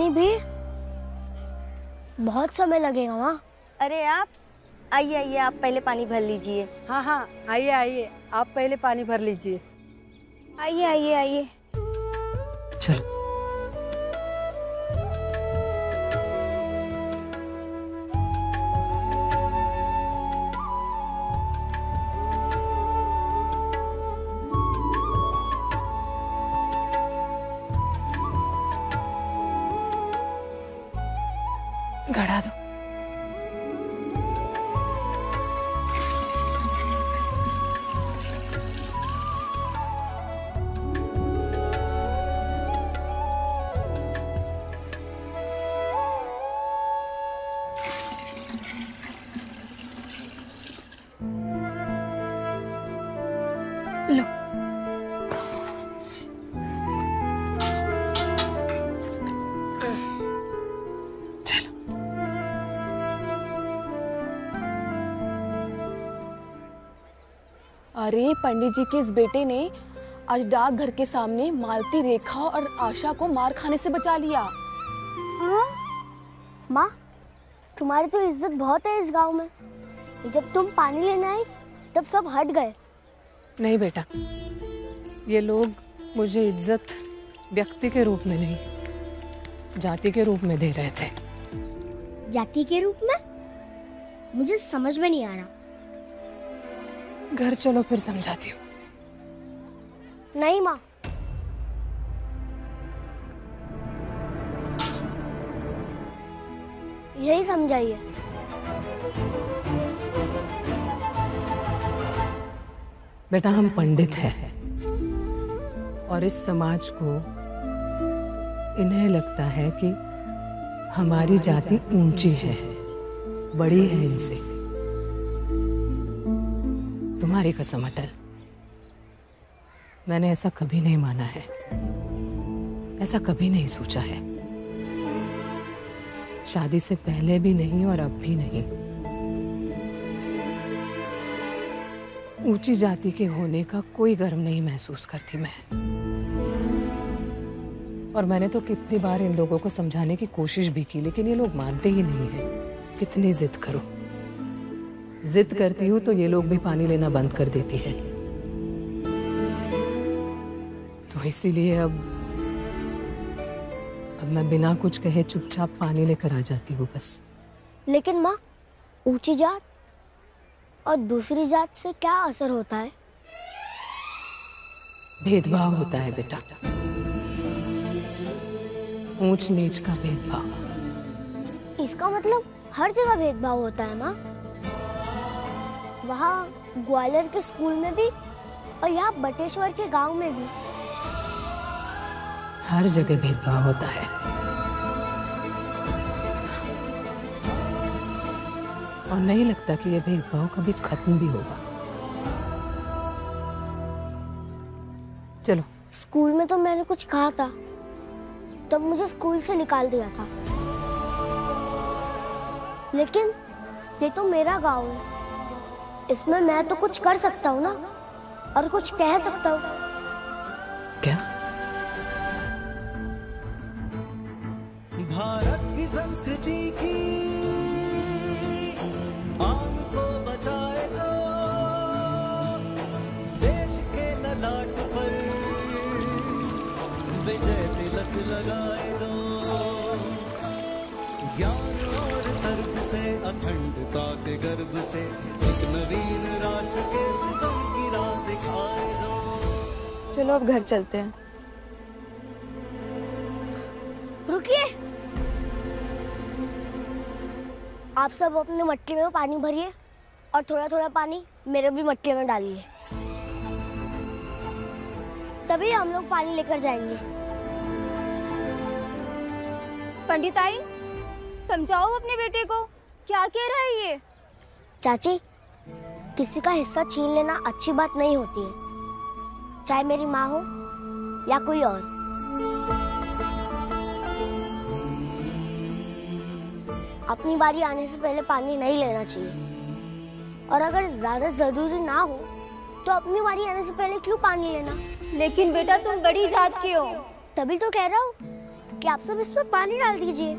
इतनी भीड़, बहुत समय लगेगा माँ। अरे आप आइए आइए, आप पहले पानी भर लीजिए। हाँ हाँ, आइए आइए, आप पहले पानी भर लीजिए। आइए आइए आइए। चलो। गड़ा दो। लो। अरे पंडित जी के इस बेटे ने आज डाकघर के सामने मालती, रेखा और आशा को मार खाने से बचा लिया। हाँ? माँ, तुम्हारी तो इज्जत बहुत है इस गांव में। जब तुम पानी लेने आई तब सब हट गए। नहीं बेटा, ये लोग मुझे इज्जत व्यक्ति के रूप में नहीं, जाति के रूप में दे रहे थे। जाति के रूप में? मुझे समझ में नहीं आ रहा। घर चलो फिर समझाती हूँ। नहीं माँ, यही समझाइए। बेटा, हम पंडित हैं और इस समाज को इन्हें लगता है कि हमारी जाति ऊंची है, बड़ी है इनसे। तुम्हारी कसम अटल, मैंने ऐसा कभी नहीं माना है, ऐसा कभी नहीं सोचा है। शादी से पहले भी नहीं और अब भी नहीं। ऊंची जाति के होने का कोई गर्व नहीं महसूस करती मैं। और मैंने तो कितनी बार इन लोगों को समझाने की कोशिश भी की, लेकिन ये लोग मानते ही नहीं हैं। कितनी जिद करो, जिद करती हूँ तो ये लोग भी पानी लेना बंद कर देती है। तो इसीलिए अब मैं बिना कुछ कहे चुपचाप पानी लेकर आ जाती हूँ बस। लेकिन माँ, ऊंची जात और दूसरी जात से क्या असर होता है? भेदभाव होता है बेटा, ऊंच नीच का भेदभाव। इसका मतलब हर जगह भेदभाव होता है माँ। वहाँ ग्वालियर के स्कूल में भी और यहाँ बटेश्वर के गांव में भी। हर जगह भेदभाव होता है। और नहीं लगता कि यह भेदभाव कभी खत्म भी होगा। चलो। स्कूल में तो मैंने कुछ कहा था, तब मुझे स्कूल से निकाल दिया था। लेकिन ये तो मेरा गांव है, इसमें मैं तो कुछ कर सकता हूँ ना, और कुछ कह सकता हूँ। क्या? भारत की संस्कृति की आन को बचाए जो, देश के ललाट पर विजय तिलक लगाए जो, ज्ञान और तर्क से अखंडता के गर्भ से एक नवीन राष्ट्र के सृजन की राह दिखाए जो। चलो अब घर चलते हैं। रुकिए, आप सब अपने मटके में पानी भरिए और थोड़ा थोड़ा पानी मेरे भी मटके में डालिए, तभी हम लोग पानी लेकर जाएंगे। पंडित आई, समझाओ अपने बेटे को, क्या कह रहा है ये? चाची, किसी का हिस्सा छीन लेना अच्छी बात नहीं होती है, चाहे मेरी माँ हो या कोई और। अपनी बारी आने से पहले पानी नहीं लेना चाहिए, और अगर ज्यादा जरूरी ना हो तो अपनी बारी आने से पहले क्यों पानी लेना? लेकिन बेटा तुम बड़ी जात के हो। तभी तो कह रहा हूँ, कि आप सब इसमें पानी डाल दीजिए,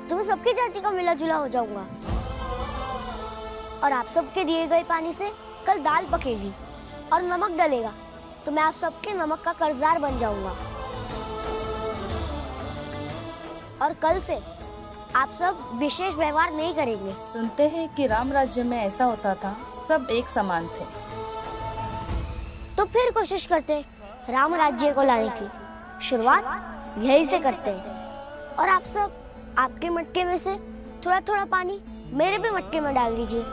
तो मैं सबकी जाति का मिला जुला हो जाऊंगा। और आप सबके दिए गए पानी से कल दाल पकेगी और नमक डलेगा, तो मैं आप सबके नमक का कर्जदार बन जाऊंगा। और कल से आप सब विशेष व्यवहार नहीं करेंगे। सुनते हैं कि राम राज्य में ऐसा होता था, सब एक समान थे। तो फिर कोशिश करते राम राज्य को लाने की। शुरुआत यही से करते हैं। और आप सब आपके मटके में से थोड़ा थोड़ा पानी मेरे भी मटके में डाल दीजिए।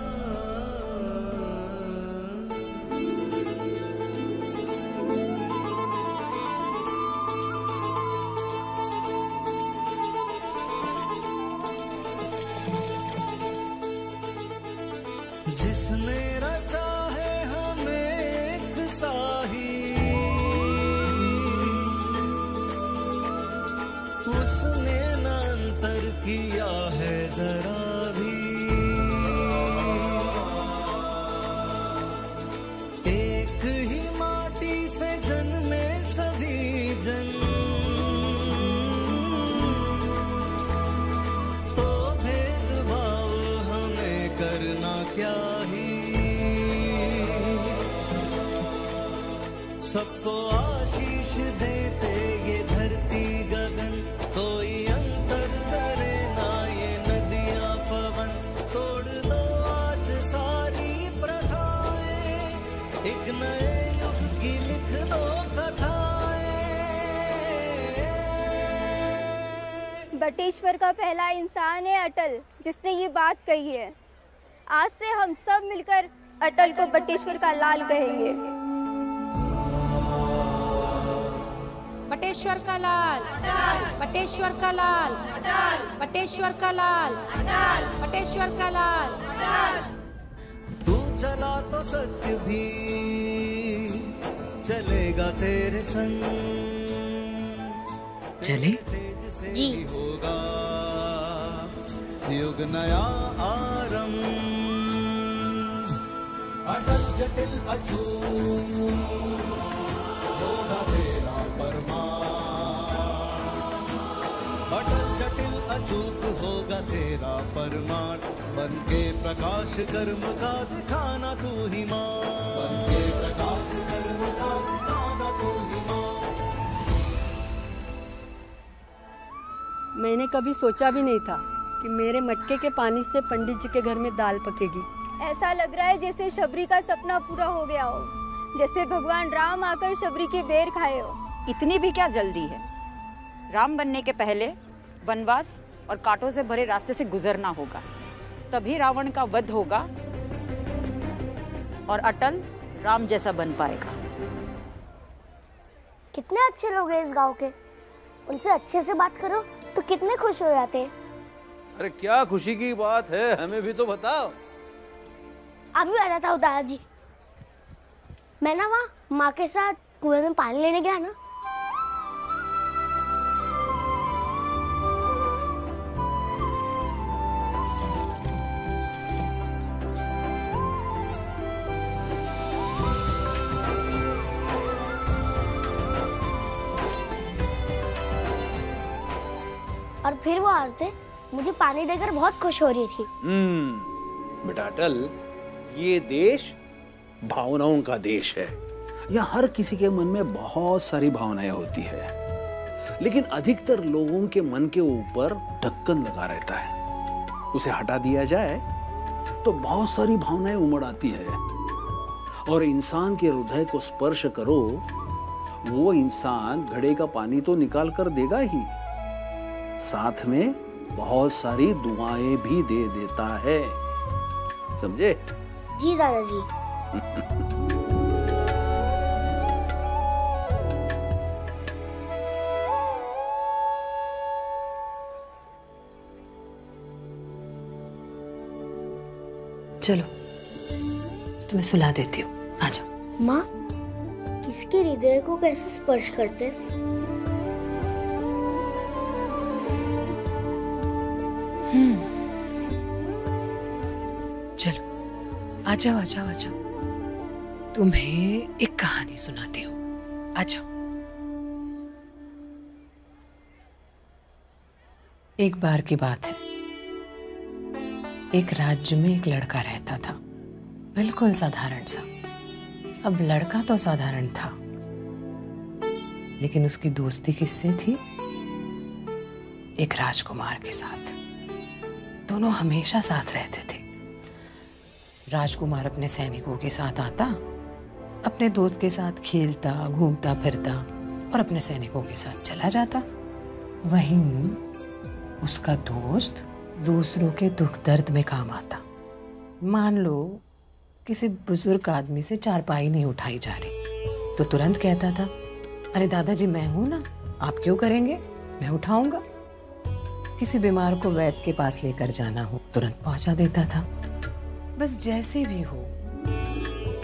जिसने रचा है हमें एक साही, उसने न अंतर किया है जरा भी। एक ही माटी से जन्मे सभी जन, तो भेदभाव हमें करना क्या ही। सबको आशीष देते ये धरती गगन, कोई अंतर करे ना ये नदियां पवन। तोड़ दो आज सारी प्रथाएं, एक नए युग की लिख दो कथाएं। बटेश्वर का पहला इंसान है अटल, जिसने ये बात कही है। आज से हम सब मिलकर अटल को बटेश्वर का लाल कहेंगे। बटेश्वर का लाल, बटेश्वर का लाल, बटेश्वर का लाल, बटेश्वर का लाल। तू चला तो सत्य भी चलेगा तेरे संग। चले जी। होगा युग नया आरंभ। अटल जटिल अछूत होगा तेरा परमार्थ। अटल जटिल अचूक होगा तेरा परमार्थ। बन के प्रकाश कर्म का दिखाना तू ही मां। बन के प्रकाश कर्म का दिखाना तू ही मां। मैंने कभी सोचा भी नहीं था कि मेरे मटके के पानी से पंडित जी के घर में दाल पकेगी। ऐसा लग रहा है जैसे शबरी का सपना पूरा हो गया हो, जैसे भगवान राम आकर शबरी के बेर खाए हो। इतनी भी क्या जल्दी है? राम बनने के पहले वनवास और कांटों से भरे रास्ते से गुजरना होगा, तभी रावण का वध होगा और अटल राम जैसा बन पाएगा। कितने अच्छे लोग हैं इस गांव के, उनसे अच्छे से बात करो तो कितने खुश हो जाते हैं। अरे क्या खुशी की बात है, हमें भी तो बताओ। अभी आ जाता हूँ दादाजी। मैं ना वहाँ माँ के साथ कुएं में पानी लेने गया ना, और फिर वो औरतें मुझे पानी देकर बहुत खुश हो रही थी। बेटा अटल, ये देश भावनाओं का देश है। यहाँ हर किसी के मन में बहुत सारी भावनाएं होती है, लेकिन अधिकतर लोगों के मन के ऊपर ढक्कन लगा रहता है। उसे हटा दिया जाए तो बहुत सारी भावनाएं उमड़ आती है, और इंसान के हृदय को स्पर्श करो, वो इंसान घड़े का पानी तो निकाल कर देगा ही, साथ में बहुत सारी दुआएं भी दे देता है। समझे? जी दादाजी। चलो तुम्हें सुला देती हूँ, आ जाओ। माँ, इसके हृदय को कैसे स्पर्श करते? चलो आ जाओ आ जाओ आ जाओ, तुम्हें एक कहानी सुनाती हूँ, आ जाओ। एक बार की बात है, एक राज्य में एक लड़का रहता था, बिल्कुल साधारण सा। अब लड़का तो साधारण था, लेकिन उसकी दोस्ती किससे थी? एक राजकुमार के साथ। दोनों हमेशा साथ रहते थे। राजकुमार अपने सैनिकों के साथ आता, अपने दोस्त के साथ खेलता, घूमता फिरता और अपने सैनिकों के साथ चला जाता। वहीं उसका दोस्त दूसरों के दुख दर्द में काम आता। मान लो किसी बुजुर्ग आदमी से चारपाई नहीं उठाई जा रही तो तुरंत कहता था, अरे दादाजी मैं हूं ना, आप क्यों करेंगे, मैं उठाऊंगा। किसी बीमार को वैद्य के पास लेकर जाना हो, तुरंत पहुंचा देता था। बस जैसे भी हो,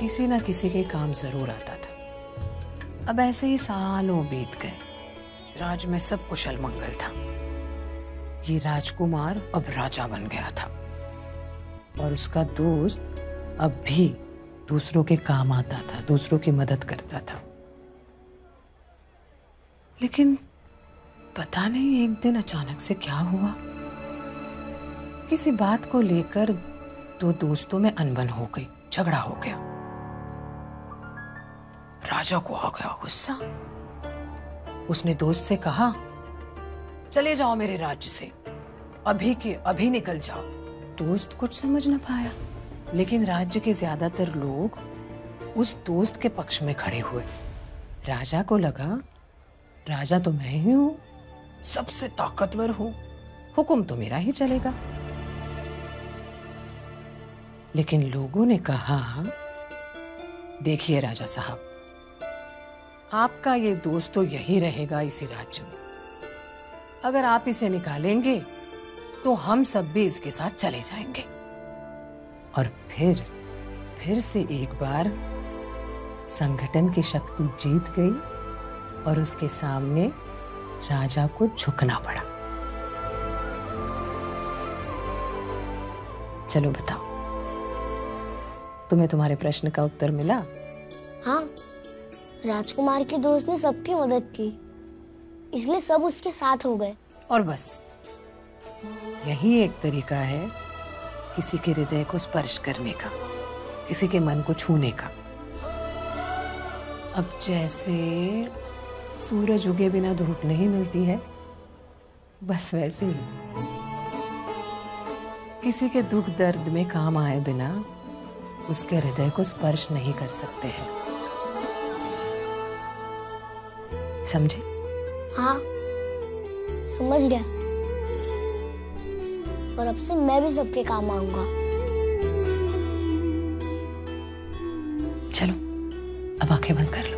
किसी ना किसी के काम जरूर आता था। अब ऐसे ही सालों बीत गए। राज में सब कुशल मंगल था। ये राजकुमार अब राजा बन गया था और उसका दोस्त अब भी दूसरों के काम आता था, दूसरों की मदद करता था। लेकिन पता नहीं एक दिन अचानक से क्या हुआ। किसी बात को लेकर दो दोस्तों में अनबन हो गई, झगड़ा हो गया। राजा को आ गया गुस्सा। उसने दोस्त से कहा, चले जाओ मेरे राज्य से, अभी के अभी निकल जाओ। दोस्त कुछ समझ न पाया, लेकिन राज्य के ज्यादातर लोग उस दोस्त के पक्ष में खड़े हुए। राजा को लगा, राजा तो मैं ही हूं, सबसे ताकतवर हूं, हुक्म तो मेरा ही चलेगा। लेकिन लोगों ने कहा, देखिए राजा साहब, आपका ये दोस्त तो यही रहेगा इसी राज्य में। अगर आप इसे निकालेंगे तो हम सब भी इसके साथ चले जाएंगे। और फिर से एक बार संगठन की शक्ति जीत गई और उसके सामने राजा को झुकना पड़ा। चलो बताओ, तुम्हें तुम्हारे प्रश्न का उत्तर मिला? हाँ, राजकुमार के दोस्त ने सबकी मदद की, इसलिए सब उसके साथ हो गए। और बस यही एक तरीका है किसी के हृदय को स्पर्श करने का, किसी के मन को छूने का। अब जैसे सूरज उगे बिना धूप नहीं मिलती है, बस वैसे ही किसी के दुख दर्द में काम आए बिना उसके हृदय को स्पर्श नहीं कर सकते हैं। समझे? हाँ, समझ गया। और अब से मैं भी सबके काम आऊंगा। चलो अब आंखें बंद कर लो।